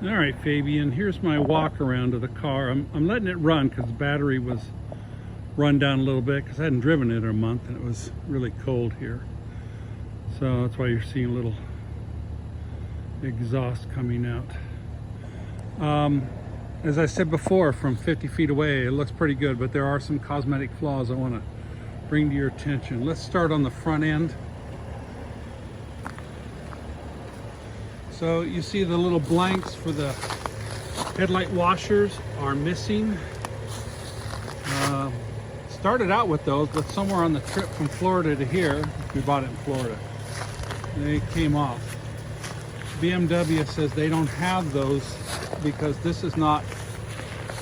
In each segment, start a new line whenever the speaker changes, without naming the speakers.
All right, Fabian, here's my walk around of the car. I'm letting it run because the battery was run down a little bit because I hadn't driven it in a month and it was really cold here. So that's why you're seeing a little exhaust coming out. As I said before, from 50 feet away, it looks pretty good, but there are some cosmetic flaws I want to bring to your attention. Let's start on the front end. So you see the little blanks for the headlight washers are missing. Started out with those, but somewhere on the trip from Florida to here, we bought it in Florida, they came off. BMW says they don't have those because this is not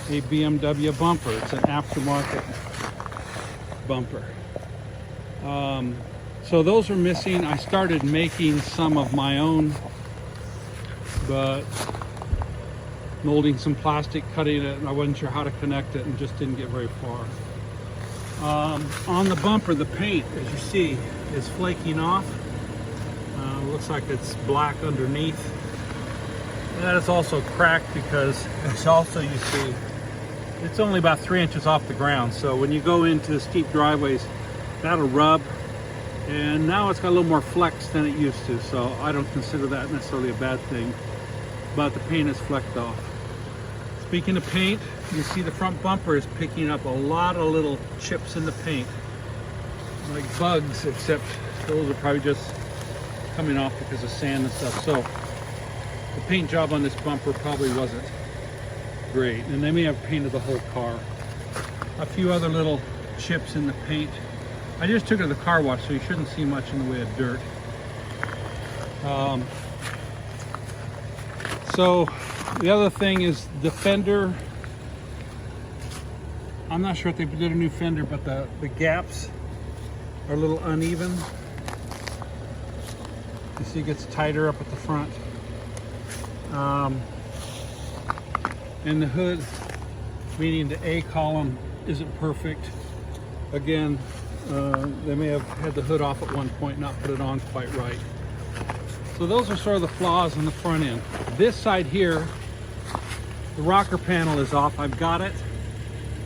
a BMW bumper, it's an aftermarket bumper. So those are missing. I started making some of my own, but molding some plastic, cutting it, and I wasn't sure how to connect it and just didn't get very far. On the bumper, the paint, as you see, is flaking off. Looks like it's black underneath. And that is also cracked because it's also, you see, it's only about 3 inches off the ground. So when you go into steep driveways, that'll rub. And now it's got a little more flex than it used to. So I don't consider that necessarily a bad thing. But the paint is flecked off. Speaking of paint, you see the front bumper is picking up a lot of little chips in the paint. Like bugs, except those are probably just coming off because of sand and stuff. So the paint job on this bumper probably wasn't great. And they may have painted the whole car. A few other little chips in the paint. I just took it to the car wash, so you shouldn't see much in the way of dirt. So the other thing is the fender. I'm not sure if they did a new fender, but the gaps are a little uneven. You see it gets tighter up at the front. And the hood, meaning the A column, isn't perfect. Again, they may have had the hood off at one point, not put it on quite right. So those are sort of the flaws on the front end. This side here, the rocker panel is off. I've got it.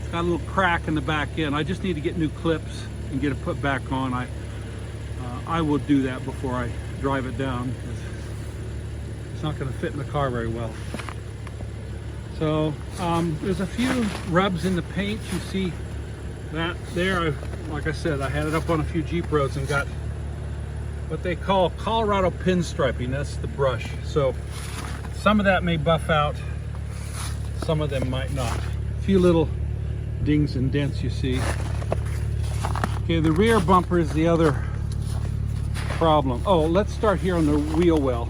It's got a little crack in the back end. I just need to get new clips and get it put back on. I will do that before I drive it down, because it's not going to fit in the car very well. So there's a few rubs in the paint. You see that there. Like I said, I had it up on a few Jeep roads and got what they call Colorado pinstriping. That's the brush. So some of that may buff out, some of them might not. A few little dings and dents you see. Okay, the rear bumper is the other problem. Oh, let's start here on the wheel well.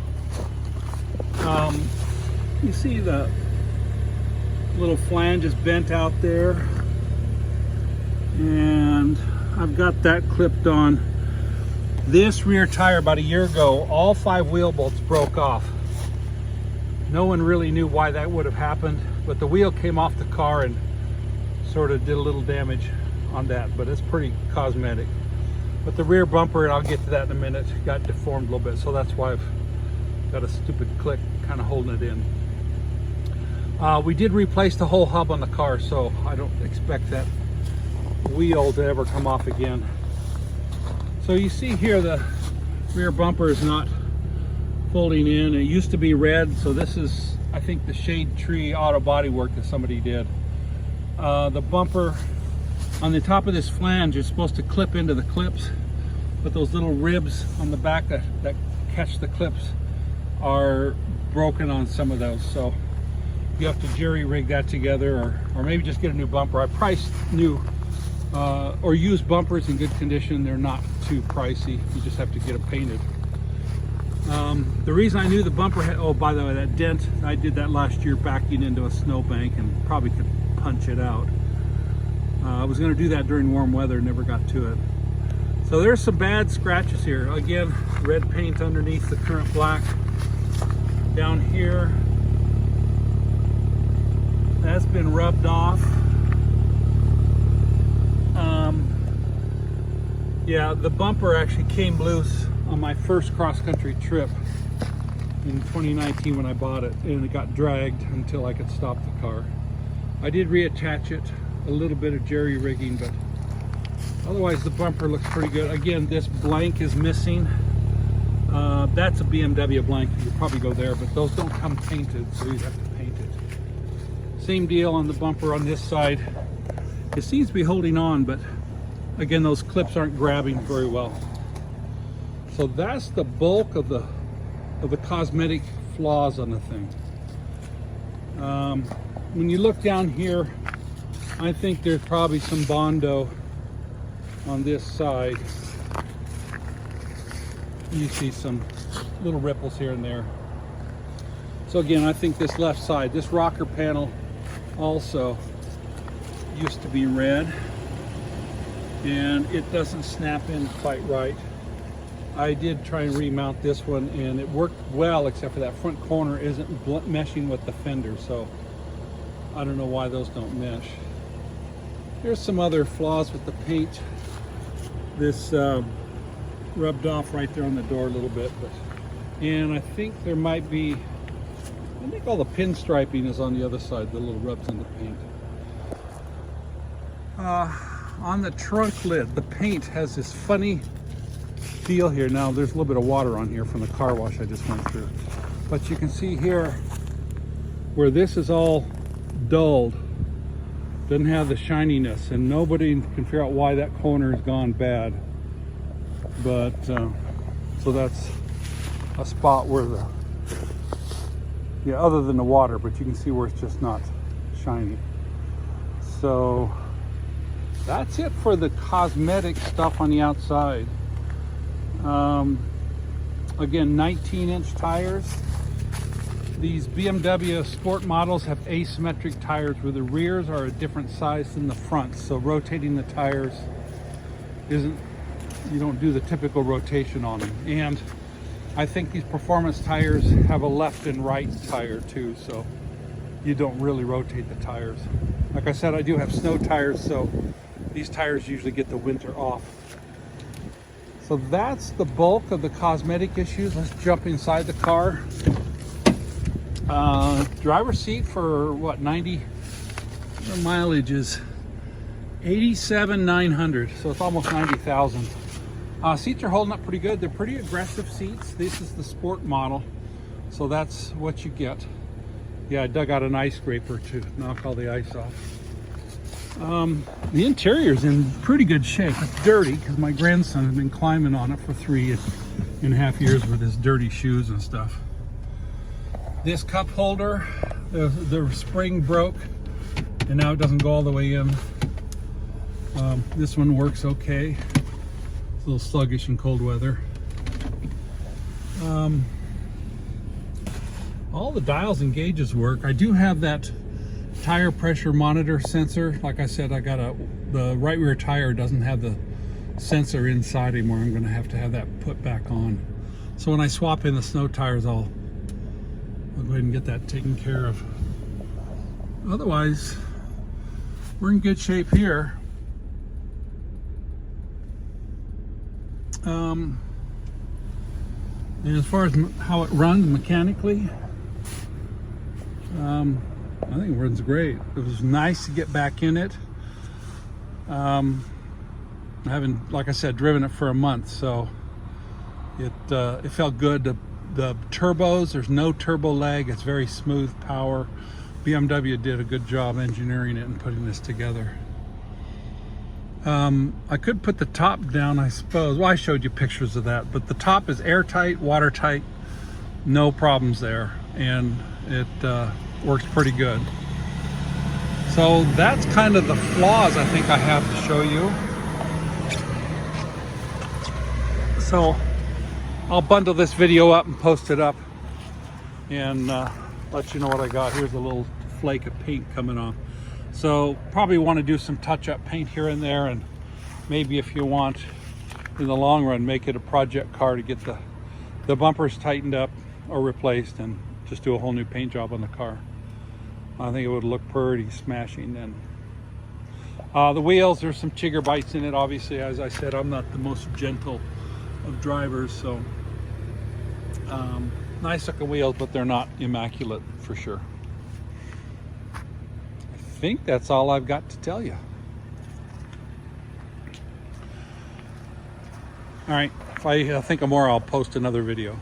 You see the little flange is bent out there, and I've got that clipped on. This rear tire about a year ago, all 5 wheel bolts broke off. No one really knew why that would have happened, but the wheel came off the car and sort of did a little damage on that, but it's pretty cosmetic. But the rear bumper, and I'll get to that in a minute, got deformed a little bit, so that's why I've got a stupid click kind of holding it in. We did replace the whole hub on the car, so I don't expect that wheel to ever come off again. So you see here the rear bumper is not folding in. It used to be red, so this is, I think, the Shade Tree auto body work that somebody did. The bumper on the top of this flange is supposed to clip into the clips, but those little ribs on the back that catch the clips are broken on some of those. So you have to jerry rig that together, or maybe just get a new bumper. I priced new or used bumpers in good condition. They're not too pricey. You just have to get them painted. The reason I knew the bumper had, oh, by the way, that dent, I did that last year backing into a snowbank and probably could punch it out. I was going to do that during warm weather, never got to it. So there's some bad scratches here. Again, red paint underneath the current black. Down here, that's been rubbed off. Yeah, the bumper actually came loose on my first cross-country trip in 2019 when I bought it, and it got dragged until I could stop the car. I did reattach it, a little bit of jerry rigging, but otherwise the bumper looks pretty good. Again, this blank is missing. That's a BMW blank. You could probably go there, but those don't come painted, so you'd have to paint it. Same deal on the bumper on this side. It seems to be holding on, but again, those clips aren't grabbing very well. So that's the bulk of the cosmetic flaws on the thing. When you look down here, I think there's probably some Bondo on this side. You see some little ripples here and there. So again, I think this left side, this rocker panel also used to be red, and it doesn't snap in quite right. I did try and remount this one, and it worked well, except for that front corner isn't meshing with the fender, so I don't know why those don't mesh. There's some other flaws with the paint. This rubbed off right there on the door a little bit, and I think there might be, I think all the pinstriping is on the other side, the little rubs in the paint. On the trunk lid, the paint has this funny feel here. Now there's a little bit of water on here from the car wash I just went through, but you can see here where this is all dulled, doesn't have the shininess, and nobody can figure out why that corner has gone bad. But so that's a spot where other than the water, but you can see where it's just not shiny. So that's it for the cosmetic stuff on the outside. Again, 19-inch tires. These BMW sport models have asymmetric tires where the rears are a different size than the fronts, so rotating the tires isn't, you don't do the typical rotation on them. And I think these performance tires have a left and right tire too, so you don't really rotate the tires. Like I said, I do have snow tires, so these tires usually get the winter off. So that's the bulk of the cosmetic issues. Let's jump inside the car. Driver's seat for what, 90? The mileage is 87,900, so it's almost 90,000. Seats are holding up pretty good. They're pretty aggressive seats. This is the sport model, so that's what you get. Yeah, I dug out an ice scraper to knock all the ice off. The interior's in pretty good shape. It's dirty because my grandson has been climbing on it for 3.5 years with his dirty shoes and stuff. This cup holder, the spring broke, and now it doesn't go all the way in. This one works okay. It's a little sluggish in cold weather. All the dials and gauges work. I do have that tire pressure monitor sensor. Like I said, the right rear tire doesn't have the sensor inside anymore. I'm going to have that put back on. So when I swap in the snow tires, I'll go ahead and get that taken care of. Otherwise, we're in good shape here. And as far as how it runs mechanically, I think it runs great. It was nice to get back in it. I haven't, like I said, driven it for a month, so it felt good. The turbos, there's no turbo lag. It's very smooth power. BMW did a good job engineering it and putting this together. I could put the top down, I suppose. Well, I showed you pictures of that, but the top is airtight, watertight, no problems there, and it works pretty good. So that's kind of the flaws I think I have to show you. So I'll bundle this video up and post it up and let you know what I got. Here's a little flake of paint coming off. So probably want to do some touch-up paint here and there, and maybe if you want in the long run, make it a project car to get the bumpers tightened up or replaced and just do a whole new paint job on the car. I think it would look pretty smashing then. The wheels, there's some chigger bites in it. Obviously, as I said, I'm not the most gentle of drivers, so Nice looking wheels, but they're not immaculate for sure. I think that's all I've got to tell you. All right, if I think of more, I'll post another video.